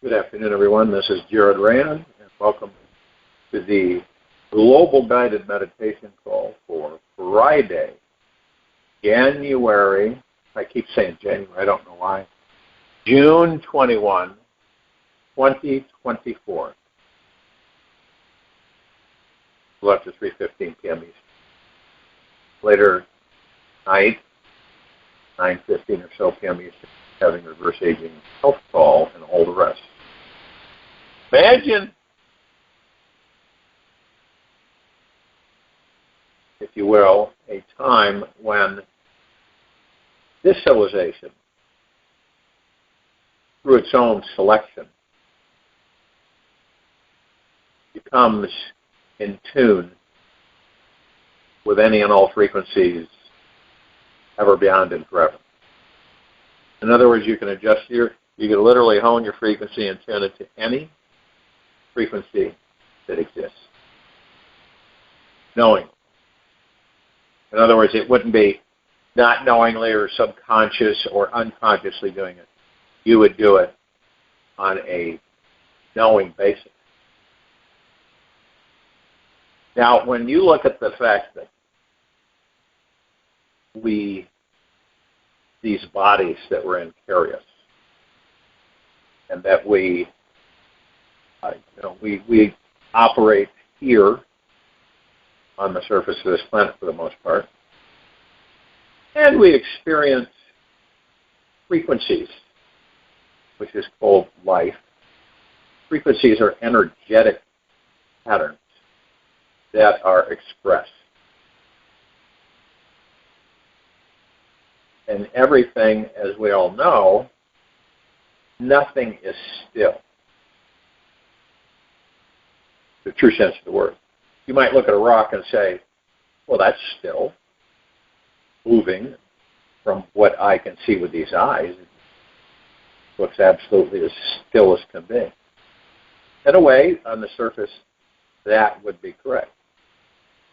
Good afternoon, everyone. This is Jared RAND, and welcome to the Global Guided Meditation Call for Friday, January, I keep saying January, I don't know why, June 21, 2024. Well, up to 3:15 p.m. Eastern. Later night, 9:15 or so p.m. Eastern, having reverse aging health call and all the rest. Imagine, if you will, a time when this civilization, through its own selection, becomes in tune with any and all frequencies ever, beyond, and forever. In other words, you can adjust you can literally hone your frequency and tune it to any frequency that exists. Knowing. In other words, it wouldn't be not knowingly or subconscious or unconsciously doing it. You would do it on a knowing basis. Now, when you look at the fact that these bodies that we're in carry us, and that we operate here on the surface of this planet for the most part, and we experience frequencies, which is called life. Frequencies are energetic patterns that are expressed. And everything, as we all know, nothing is still. The true sense of the word. You might look at a rock and say, well, that's still moving from what I can see with these eyes. It looks absolutely as still as can be. In a way, on the surface, that would be correct.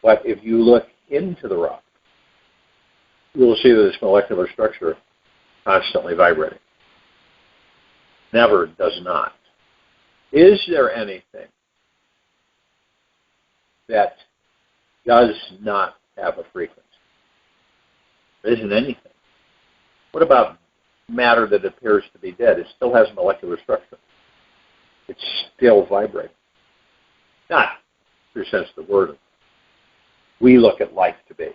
But if you look into the rock, you will see that this molecular structure is constantly vibrating. Never does not. Is there anything that does not have a frequency? There isn't anything. What about matter that appears to be dead? It still has molecular structure. It's still vibrating. Not, in true sense of the word, we look at life to be.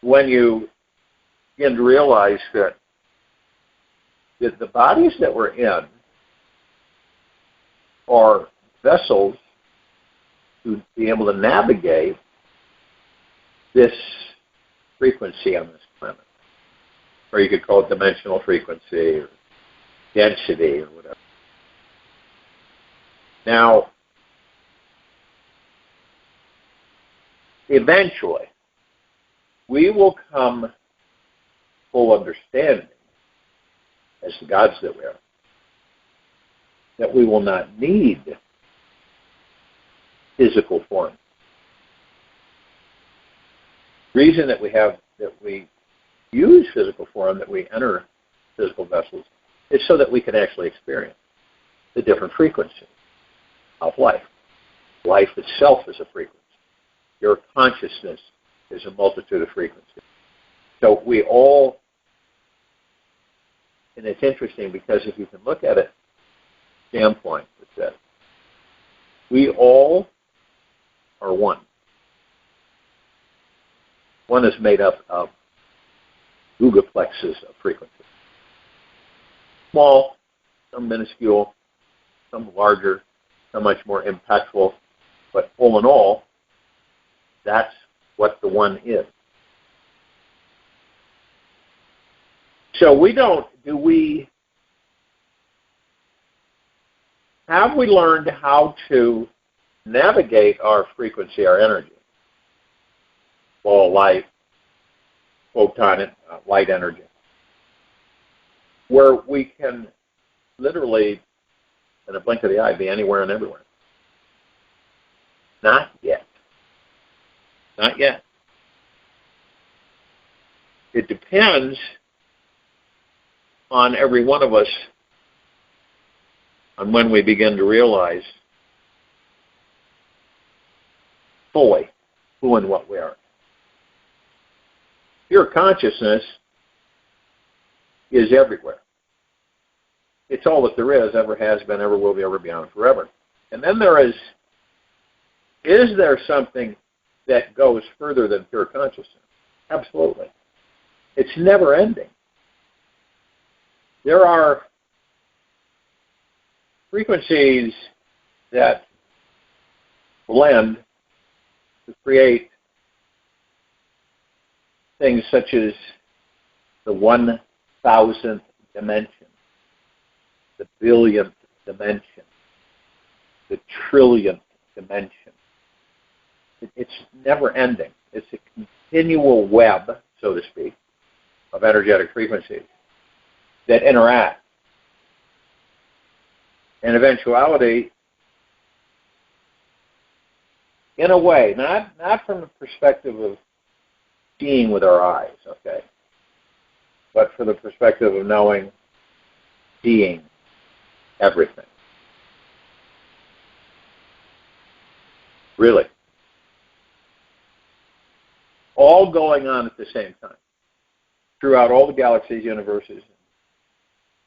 When you begin to realize that the bodies that we're in are vessels to be able to navigate this frequency on this planet, or you could call it dimensional frequency or density or whatever. Now, eventually, we will come full understanding, as the gods that we are, that we will not need physical form. The reason that we use physical form, that we enter physical vessels, is so that we can actually experience the different frequencies of life. Life itself is a frequency. Your consciousness is a multitude of frequencies. So we all, and it's interesting because if you can look at it standpoint, it's that we all are one. One is made up of gigaplexes of frequencies. Small, some minuscule, some larger, some much more impactful, but all in all, that's what the one is. So have we learned how to navigate our frequency, our energy? Ball of light, photon, light energy, where we can literally, in a blink of the eye, be anywhere and everywhere. Not yet. Not yet. It depends on every one of us on when we begin to realize fully who and what we are. Pure consciousness is everywhere. It's all that there is, ever has been, ever will be, ever beyond, forever. And then there is there something that goes further than pure consciousness? Absolutely. It's never ending. There are frequencies that blend to create things such as the 1,000th dimension, the billionth dimension, the trillionth dimension. It's never ending. It's a continual web, so to speak, of energetic frequencies that interact. In eventuality, in a way, not from the perspective of seeing with our eyes, okay, but from the perspective of knowing, seeing everything. Really. All going on at the same time. Throughout all the galaxies, universes,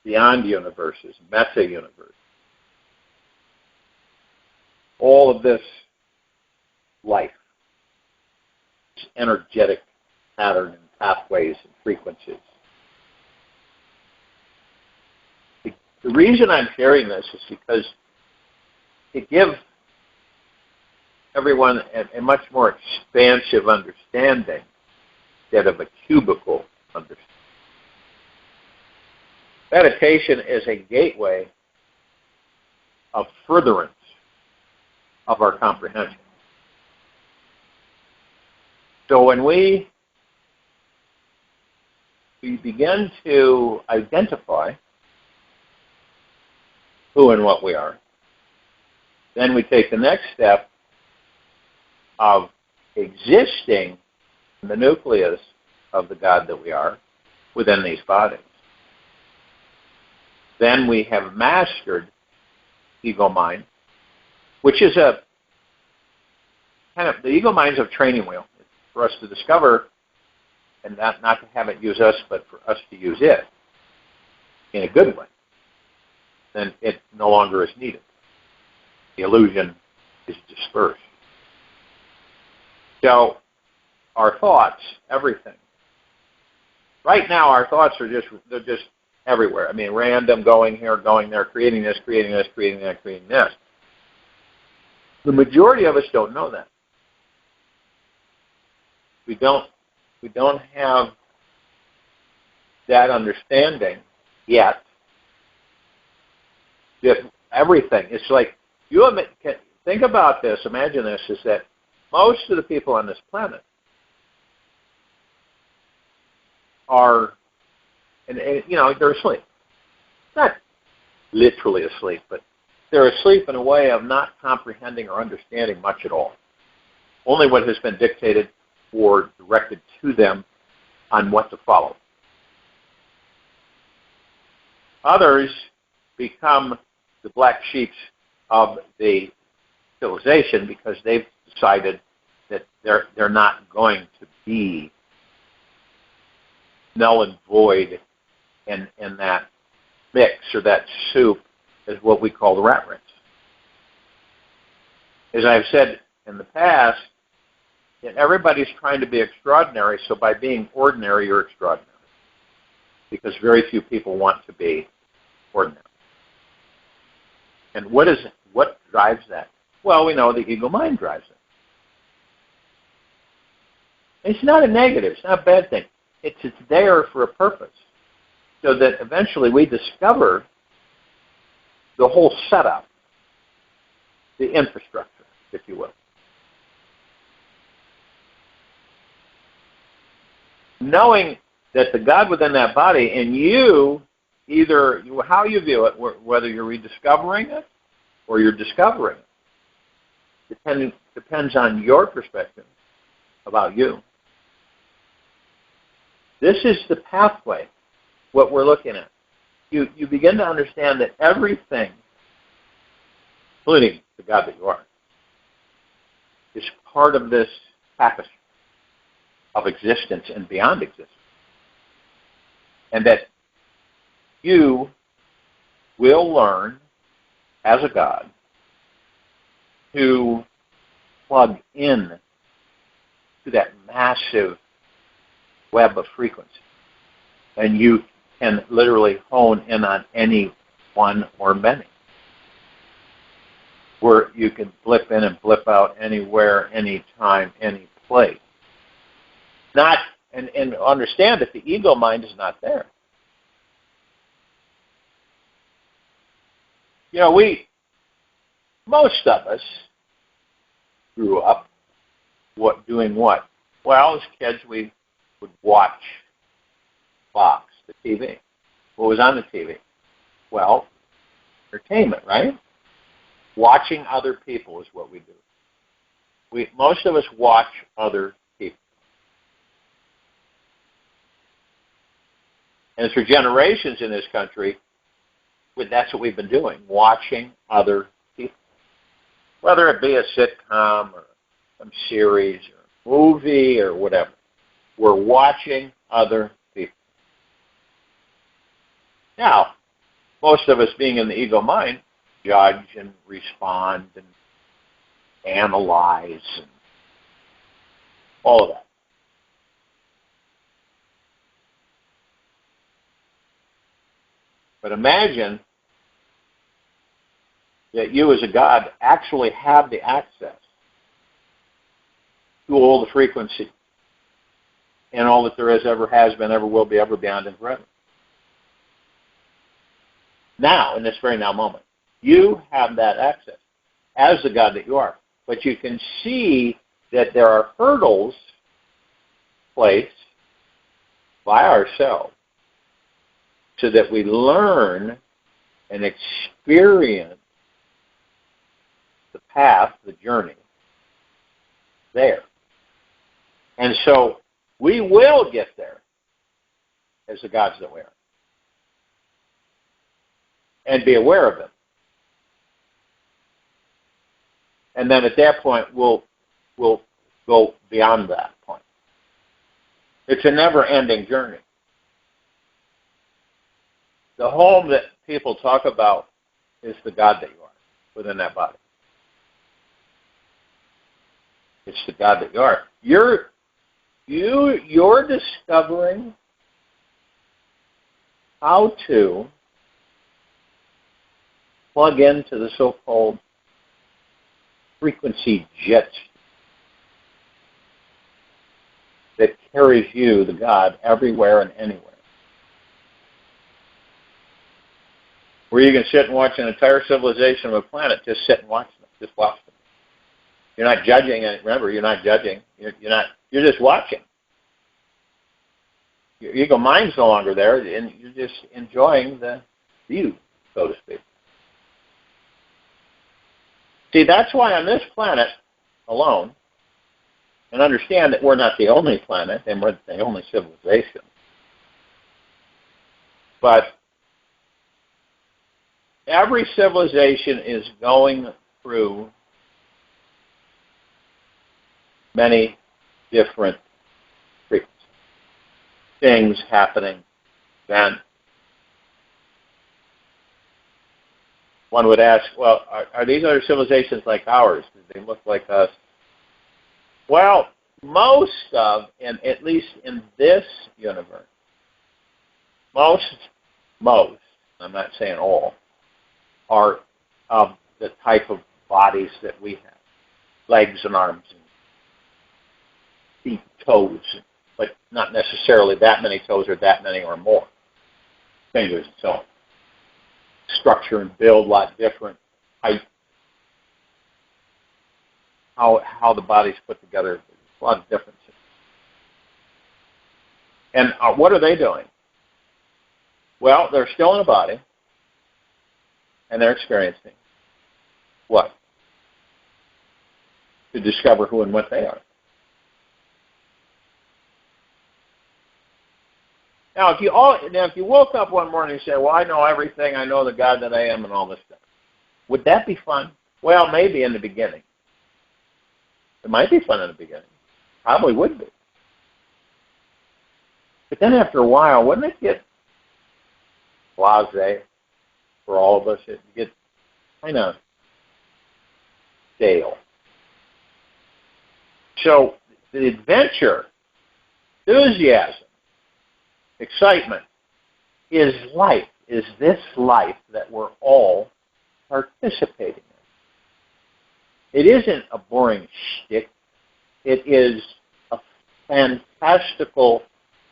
beyond universes, meta-universes. All of this life, this energetic pattern and pathways and frequencies. The reason I'm sharing this is because to give everyone a much more expansive understanding instead of a cubical understanding. Meditation is a gateway of furtherance of our comprehension. So when we begin to identify who and what we are, then we take the next step of existing in the nucleus of the God that we are within these bodies. Then we have mastered ego mind, which is a kind of, the ego mind's a training wheel for us to discover and not to have it use us, but for us to use it in a good way. Then it no longer is needed. The illusion is dispersed. So our thoughts, everything. Right now our thoughts are they're just everywhere. I mean, random, going here, going there, creating this, creating this, creating that, creating this. The majority of us don't know that. We don't have that understanding yet. That everything, it's like, think about this, imagine this, is that most of the people on this planet are, and they're asleep. Not literally asleep, but they're asleep in a way of not comprehending or understanding much at all. Only what has been dictated or directed to them on what to follow. Others become the black sheep of the civilization because they've decided that they're not going to be null and void in that mix or that soup is what we call the rat race. As I've said in the past, everybody's trying to be extraordinary, so by being ordinary, you're extraordinary. Because very few people want to be ordinary. And what drives that? Well, we know the ego mind drives it. It's not a negative. It's not a bad thing. It's there for a purpose. So that eventually we discover the whole setup, the infrastructure, if you will. Knowing that the God within that body and you, either how you view it, whether you're rediscovering it or you're discovering it, depends on your perspective about you. This is the pathway, what we're looking at. You begin to understand that everything including the God that you are, is part of this tapestry of existence and beyond existence. And that you will learn, as a God, to plug in to that massive web of frequency. And you can literally hone in on any one or many, where you can blip in and blip out anywhere, anytime, any place. And understand that the ego mind is not there. You know, most of us grew up doing what? Well, as kids, we would watch Fox, the TV. What was on the TV? Well, entertainment, right? Watching other people is what we do. Most of us watch other people. And for generations in this country, that's what we've been doing, watching other people. Whether it be a sitcom or some series or movie or whatever. We're watching other people. Now, most of us being in the ego mind, judge and respond and analyze and all of that. But imagine that you as a God actually have the access to all the frequency and all that there is, ever has been, ever will be, ever beyond, and forever. Now, in this very now moment, you have that access as the God that you are. But you can see that there are hurdles placed by ourselves so that we learn and experience the path, the journey, there. And so we will get there as the gods that we are. And be aware of it. And then at that point, we'll go beyond that point. It's a never-ending journey. The home that people talk about is the God that you are within that body. It's the God that you are. You're discovering how to plug into the so-called frequency jet that carries you, the God, everywhere and anywhere. Where you can sit and watch an entire civilization of a planet, just sit and watch them. Just watch them. You're not judging, and remember, you're not judging. You're just watching. Your ego mind's no longer there, and you're just enjoying the view, so to speak. See, that's why on this planet alone, and understand that we're not the only planet, and we're the only civilization, but every civilization is going through many different frequencies. Things happening then. One would ask, well, are these other civilizations like ours? Do they look like us? Well, most of, and at least in this universe, most, I'm not saying all, are of the type of bodies that we have. Legs and arms and feet, toes, but not necessarily that many toes or that many or more. Fingers and so on. Structure and build a lot different. Height. How the body's put together, a lot of differences. And what are they doing? Well, they're still in a body, and they're experiencing what? To discover who and what they are. Now, if you woke up one morning and say, well, I know everything, I know the God that I am and all this stuff, would that be fun? Well, maybe in the beginning. It might be fun in the beginning. Probably would be. But then after a while, wouldn't it get blasé for all of us? It gets kind of stale. So the adventure, enthusiasm, excitement is life, is this life that we're all participating in. It isn't a boring shtick. It is a fantastical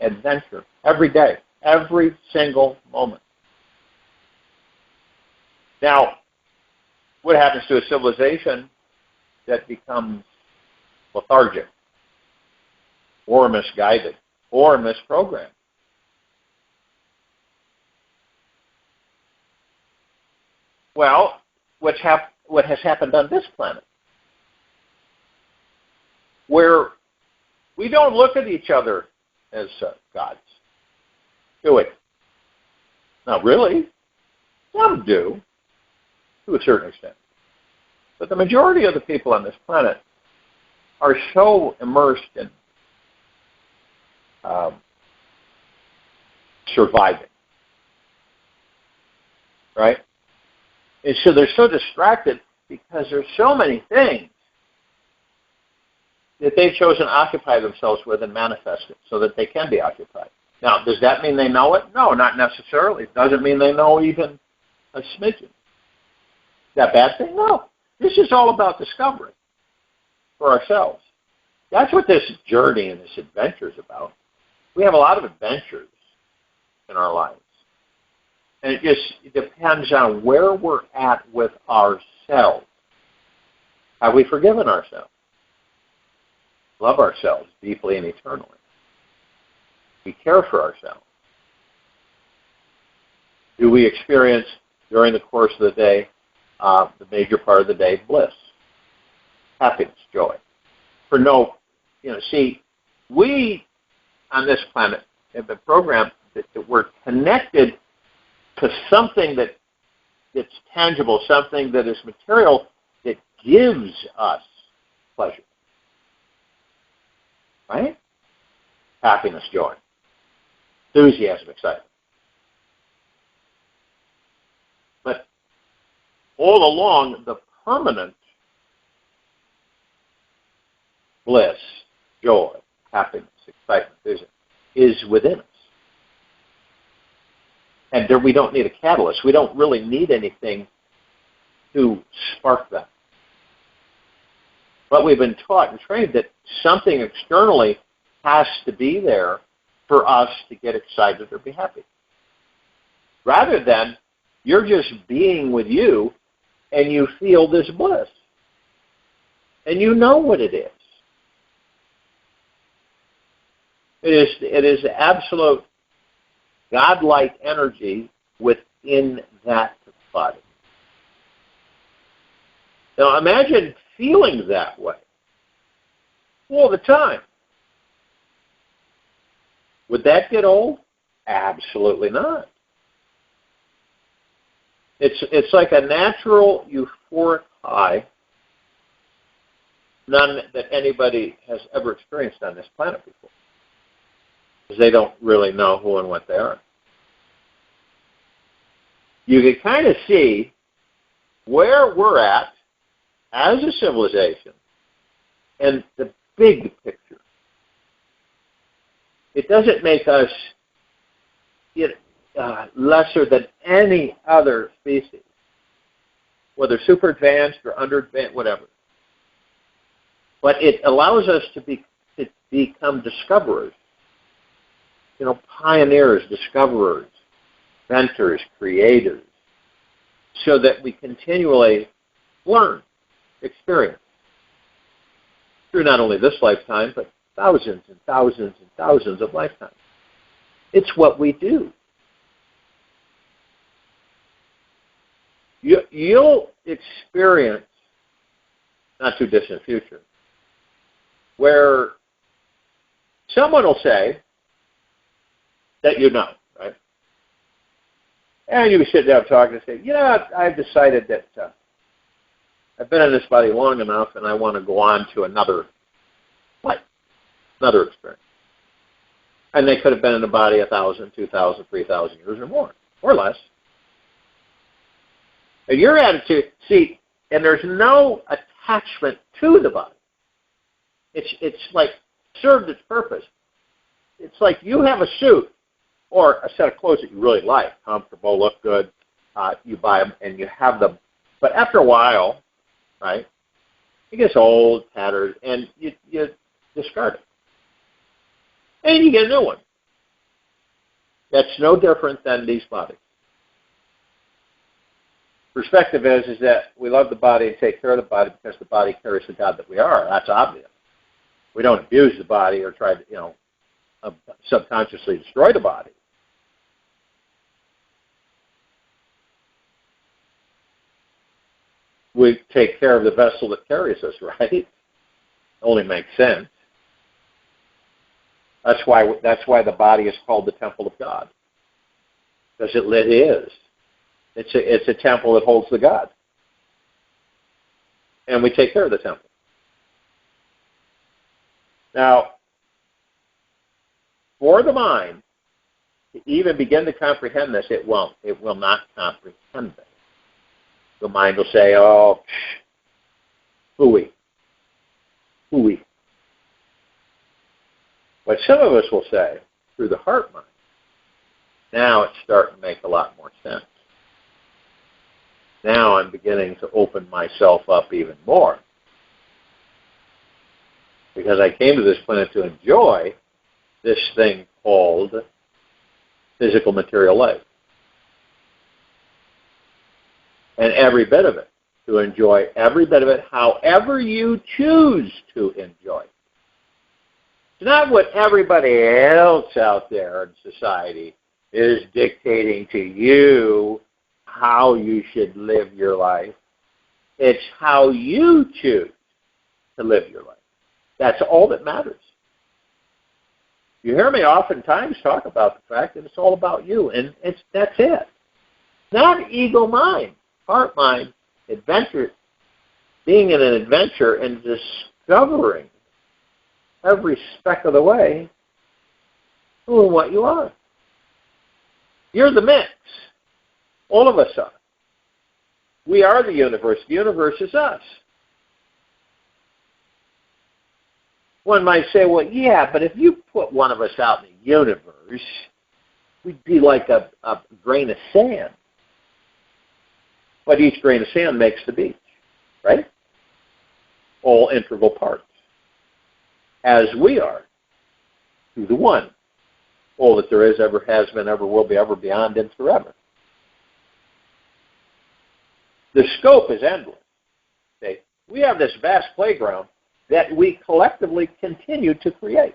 adventure every day, every single moment. Now, what happens to a civilization that becomes lethargic, or misguided, or misprogrammed? Well, what has happened on this planet, where we don't look at each other as gods, do we? Not really. Some do, to a certain extent. But the majority of the people on this planet are so immersed in surviving, right? And so they're so distracted because there's so many things that they've chosen to occupy themselves with and manifest it so that they can be occupied. Now, does that mean they know it? No, not necessarily. It doesn't mean they know even a smidgen. Is that a bad thing? No. This is all about discovery for ourselves. That's what this journey and this adventure is about. We have a lot of adventures in our lives. And it depends on where we're at with ourselves. Have we forgiven ourselves? Love ourselves deeply and eternally. We care for ourselves. Do we experience during the course of the day, the major part of the day, bliss, happiness, joy? For no, see, we on this planet have been programmed that we're connected to something that's tangible, something that is material, that gives us pleasure. Right? Happiness, joy, enthusiasm, excitement. But all along, the permanent bliss, joy, happiness, excitement, enthusiasm is within us. And there, we don't need a catalyst. We don't really need anything to spark that. But we've been taught and trained that something externally has to be there for us to get excited or be happy. Rather than you're just being with you and you feel this bliss. And you know what it is. It is the absolute godlike energy within that body. Now imagine feeling that way all the time. Would that get old? Absolutely not. It's like a natural euphoric high, none that anybody has ever experienced on this planet before, because they don't really know who and what they are. You can kind of see where we're at as a civilization and the big picture. It doesn't make us lesser than any other species, whether super advanced or under advanced, whatever. But it allows us to become discoverers, pioneers, discoverers, inventors, creators, so that we continually learn, experience through not only this lifetime, but thousands and thousands and thousands of lifetimes. It's what we do. You'll experience, not too distant future, where someone will say that right? And you sit down talking and say, I've decided that I've been in this body long enough, and I want to go on to another life, another experience. And they could have been in the body 1,000, 2,000, 3,000 years or more, or less. And your attitude, see, and there's no attachment to the body. It's like served its purpose. It's like you have a suit or a set of clothes that you really like, comfortable, look good. You buy them and you have them. But after a while, right, it gets old, tattered, and you discard it. And you get a new one. That's no different than these bodies. Perspective is that we love the body and take care of the body because the body carries the God that we are. That's obvious. We don't abuse the body or try to, subconsciously destroy the body. We take care of the vessel that carries us, right? It only makes sense. That's why the body is called the temple of God. Because it is. It's a temple that holds the God. And we take care of the temple. Now, for the mind to even begin to comprehend this, it won't. It will not comprehend this. The mind will say, oh, hooey. Hooey. But some of us will say, through the heart mind, now it's starting to make a lot more sense. Now I'm beginning to open myself up even more. Because I came to this planet to enjoy this thing called physical material life. And every bit of it. To enjoy every bit of it however you choose to enjoy it. It's not what everybody else out there in society is dictating to you how you should live your life. It's how you choose to live your life. That's all that matters. You hear me oftentimes talk about the fact that it's all about you, and that's it. Not ego mind, heart mind, adventure, being in an adventure and discovering every speck of the way who and what you are. You're the mix. All of us are. We are the universe. The universe is us. One might say, well, yeah, but if you put one of us out in the universe, we'd be like a grain of sand. But each grain of sand makes the beach, right? All integral parts. As we are, to the one. All that there is, ever has been, ever will be, ever beyond, and forever. The scope is endless. Okay? We have this vast playground that we collectively continue to create.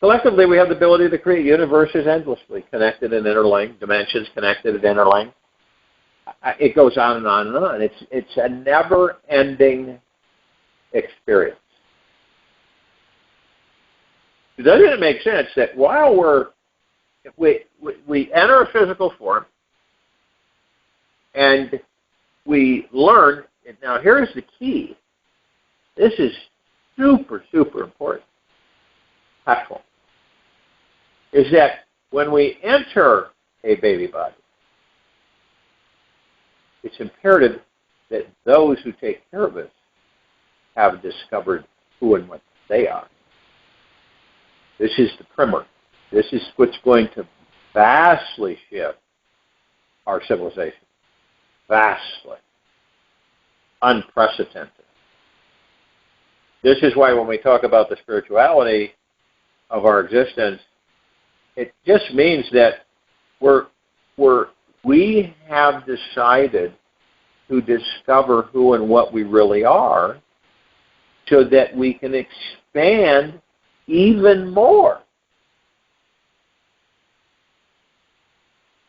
Collectively, we have the ability to create universes endlessly, connected and interlinked, dimensions connected and interlinked. It goes on and on and on. It's a never-ending experience. Doesn't it make sense that while we enter a physical form and we learn, now here's the key. This is super, super important. Platform. Is that when we enter a baby body, it's imperative that those who take care of us have discovered who and what they are. This is the primer. This is what's going to vastly shift our civilization. Vastly. Unprecedented. This is why when we talk about the spirituality of our existence, it just means that we have decided to discover who and what we really are so that we can expand even more.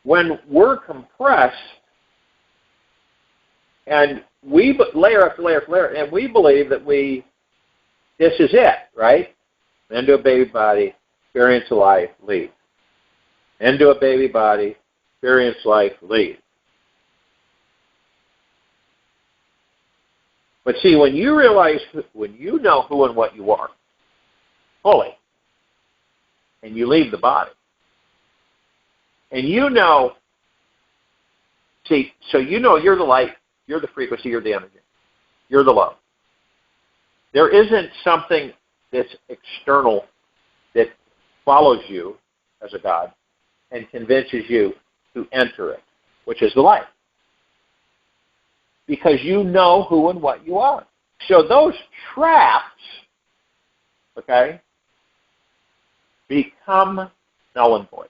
When we're compressed and we layer after layer after layer, and we believe that this is it, right? Into a baby body, experience a life, leave. Into a baby body, experience life, lead. But see, when you realize, when you know who and what you are fully, and you leave the body, and you know, see, so you know you're the light, you're the frequency, you're the energy, you're the love. There isn't something that's external that follows you as a God and convinces you to enter it, which is the light. Because you know who and what you are. So those traps, okay, become null and void.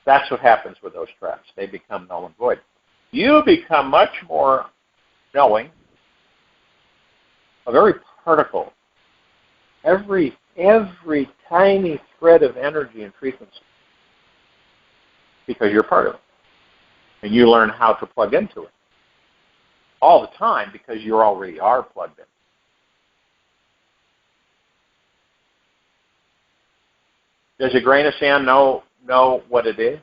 That's what happens with those traps. They become null and void. You become much more knowing of every particle, every tiny thread of energy and frequency, because you're part of it. And you learn how to plug into it all the time because you already are plugged in. Does a grain of sand know what it is?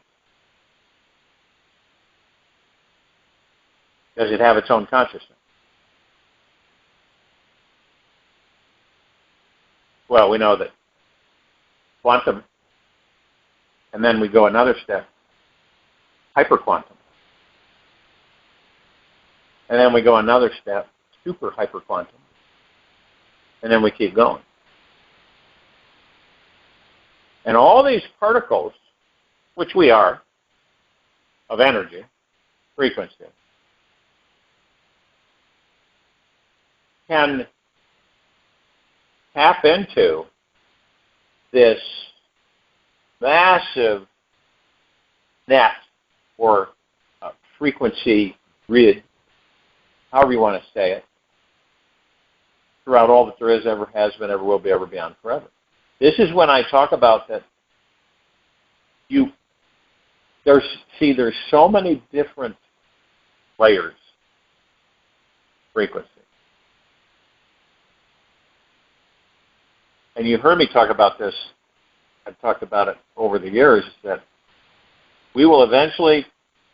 Does it have its own consciousness? Well, we know that quantum, and then we go another step, hyperquantum. And then we go another step, super hyperquantum. And then we keep going. And all these particles, which we are, of energy, frequency, can tap into this massive net or frequency grid, however you want to say it, throughout all that there is, ever has been, ever will be, ever beyond, forever. This is when I talk about that there's so many different layers, frequency. And you've heard me talk about this, I've talked about it over the years, that we will eventually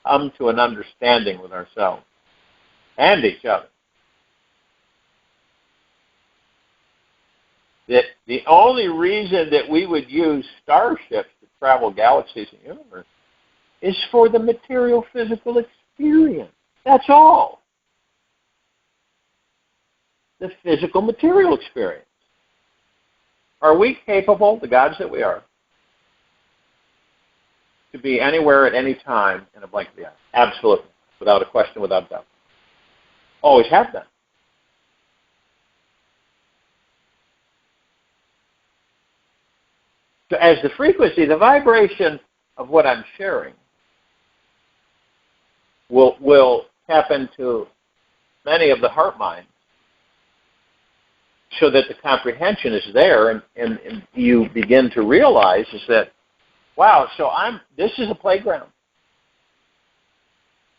come to an understanding with ourselves and each other that the only reason that we would use starships to travel galaxies and universe is for the material physical experience. That's all. The physical material experience. Are we capable, the gods that we are, to be anywhere at any time in a blink of the eye? Absolutely. Without a question, without doubt. Always have been. So as the frequency, the vibration of what I'm sharing will tap into many of the heart minds so that the comprehension is there and you begin to realize is that, wow, so this is a playground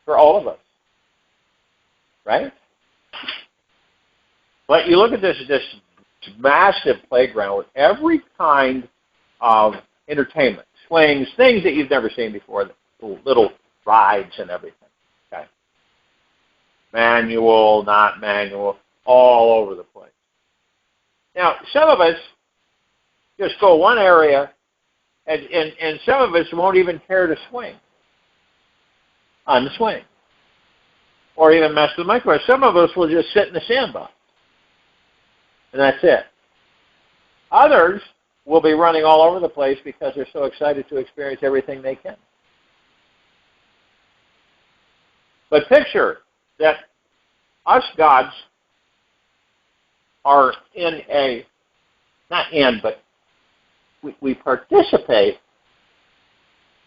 for all of us, right? But you look at this massive playground with every kind of entertainment, swings, things that you've never seen before, little rides and everything, okay? Manual, not manual, all over the place. Now, some of us just go one area, and some of us won't even care to swing on the swing, or even mess with the microwave. Some of us will just sit in the sandbox, and that's it. Others will be running all over the place because they're so excited to experience everything they can. But picture that us gods are but we participate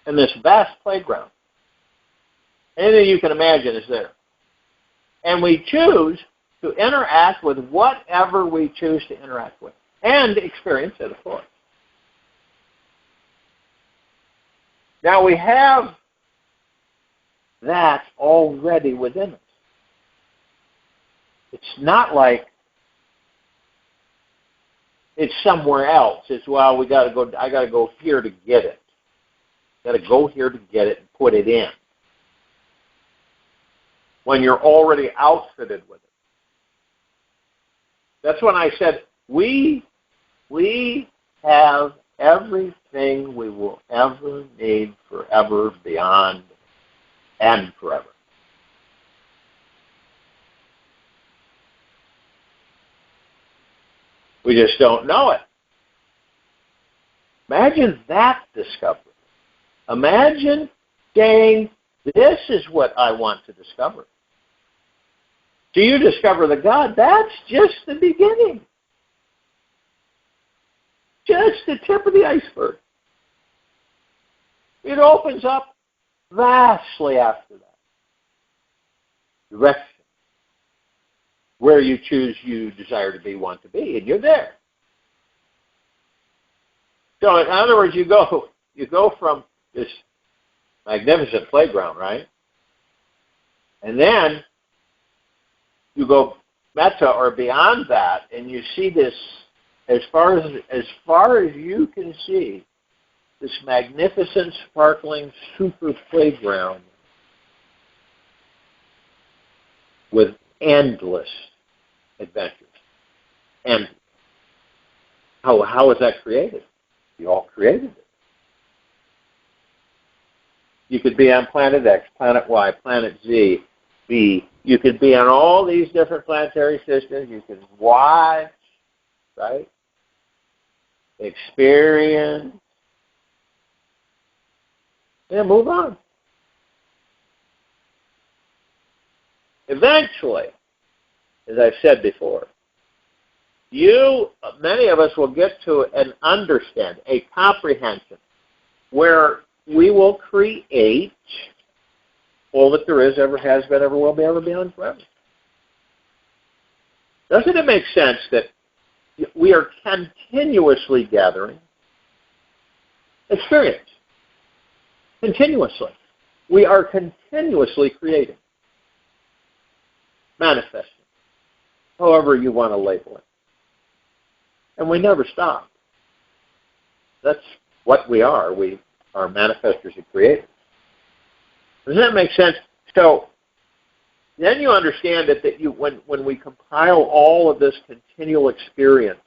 in this vast playground. Anything you can imagine is there. And we choose to interact with whatever we choose to interact with and experience it, of course. Now we have that already within us. It's not like it's somewhere else. It's, well, I got to go here to get it. Got to go here to get it and put it in. When you're already outfitted with it. That's when I said, we have everything we will ever need forever, beyond, and forever. We just don't know it. Imagine that discovery. Imagine saying, this is what I want to discover. Do you discover the God? That's just the beginning. Just the tip of the iceberg. It opens up vastly after that. Direction. Where you choose you desire to be, want to be, and you're there. So in other words, you go from this magnificent playground, right? And then you go meta or beyond that, and you see this, as far as you can see, this magnificent, sparkling, super playground with endless adventures. And how was that created? You all created it. You could be on planet X, planet Y, planet Z, B. You could be on all these different planetary systems. You can watch, right? Experience. And move on. Eventually, as I've said before, many of us will get to an understanding, a comprehension, where we will create all that there is, ever has been, ever will be, ever beyond, forever. Doesn't it make sense that we are continuously gathering experience? Continuously. We are continuously creating, manifesting, however you want to label it. And we never stop. That's what we are. We are manifestors and creators. Does that make sense? So then you understand that when we compile all of this continual experience,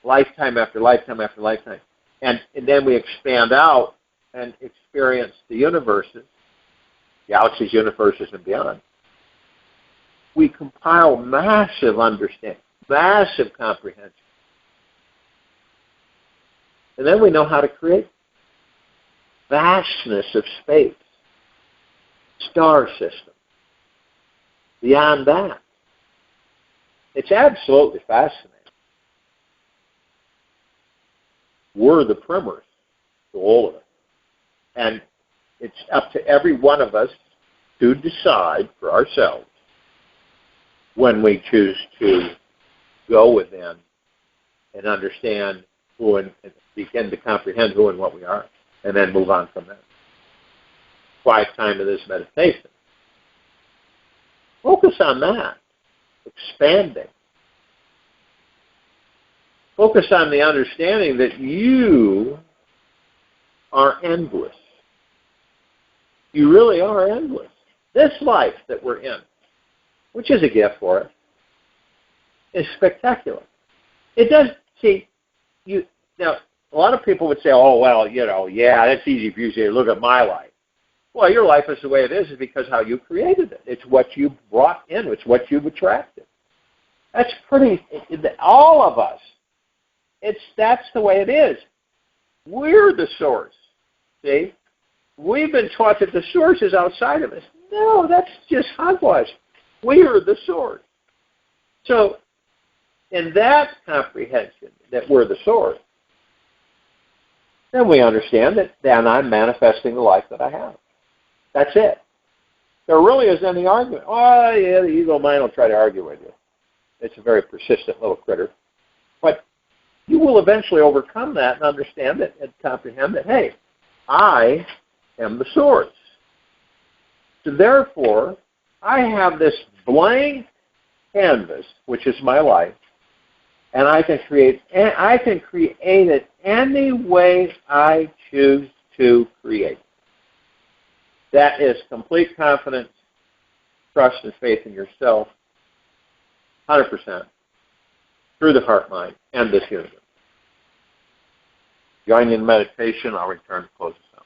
lifetime after lifetime after lifetime, and then we expand out and experience the universes, galaxies, universes, and beyond, we compile massive understanding, massive comprehension. And then we know how to create vastness of space, star system. Beyond that, it's absolutely fascinating. We're the primers to all of it. And it's up to every one of us to decide for ourselves when we choose to go within and understand who and begin to comprehend who and what we are, and then move on from there. Quiet time of this meditation. Focus on that. Expanding. Focus on the understanding that you are endless. You really are endless. This life that we're in, which is a gift for us, is spectacular. It does, now, a lot of people would say, oh, well, yeah, that's easy for you to say, look at my life. Well, your life is the way it is because how you created it. It's what you brought in. It's what you've attracted. That's all of us. That's the way it is. We're the source. See? We've been taught that the source is outside of us. No, that's just hogwash. We are the source. So, in that comprehension that we're the source, then we understand that then I'm manifesting the life that I have. That's it. There really isn't any argument. Oh, yeah, the ego mind will try to argue with you. It's a very persistent little critter. But you will eventually overcome that and understand it and comprehend that, hey, I am the source. So therefore, I have this blank canvas, which is my life, And I can create it any way I choose to create. That is complete confidence, trust, and faith in yourself, 100%, through the heart, mind, and this universe. Join in meditation. I'll return to close this out.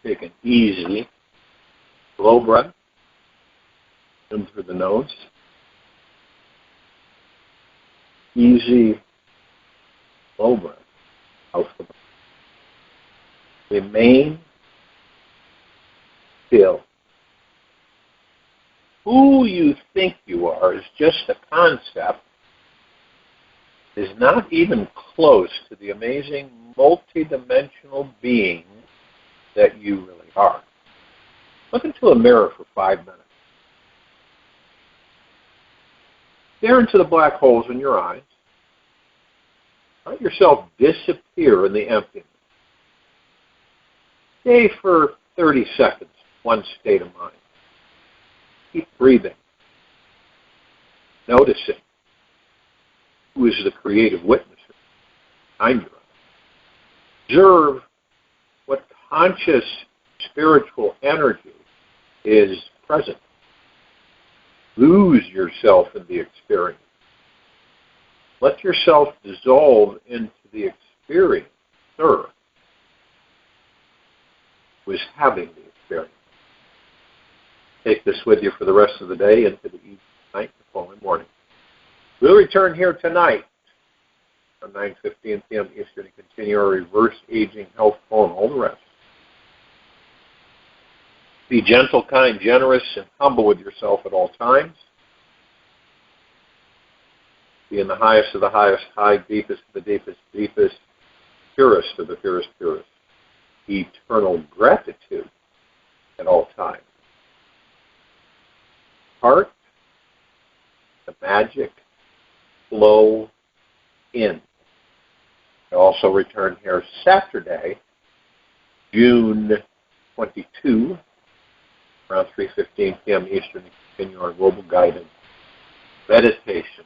Take an easy, slow breath in through the nose. Easy, slow breath out the mouth. Remain still. Who you think you are is just a concept, is not even close to the amazing multidimensional being that you really are. Look into a mirror for 5 minutes. Stare into the black holes in your eyes. Let yourself disappear in the emptiness. Stay for 30 seconds, one state of mind. Keep breathing. Noticing who is the creative witness behind your eyes. Observe what conscious spiritual energy is present. Lose yourself in the experience. Let yourself dissolve into the experience, who is having the experience. Take this with you for the rest of the day into the evening, night, the following morning. We'll return here tonight at 9:15 p.m. Eastern and continue our reverse aging health call and all the rest. Be gentle, kind, generous, and humble with yourself at all times. Be in the highest of the highest, high, deepest of the deepest, deepest, purest of the purest, purest. Eternal gratitude at all times. Heart, the magic, flow in. I also return here Saturday, June 22, around 3:15 p.m. Eastern, to continue our global guidance meditation